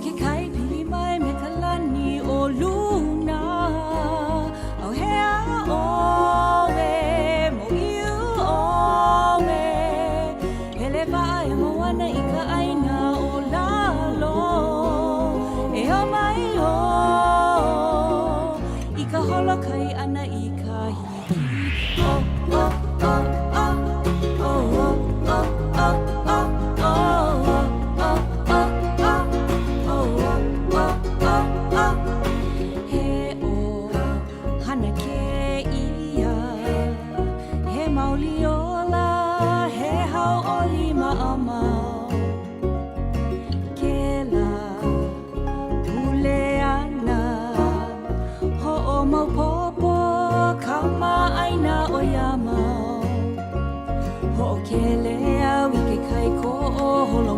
ke kai pili mai me kalani o luna o hea o we mo iu o we hele vai mo wana I ka aina o lalo e o mai o I ka holo kai ana I ka hiki oh oh oh oh oh oh oh Ho ke lea wike kai ko o holo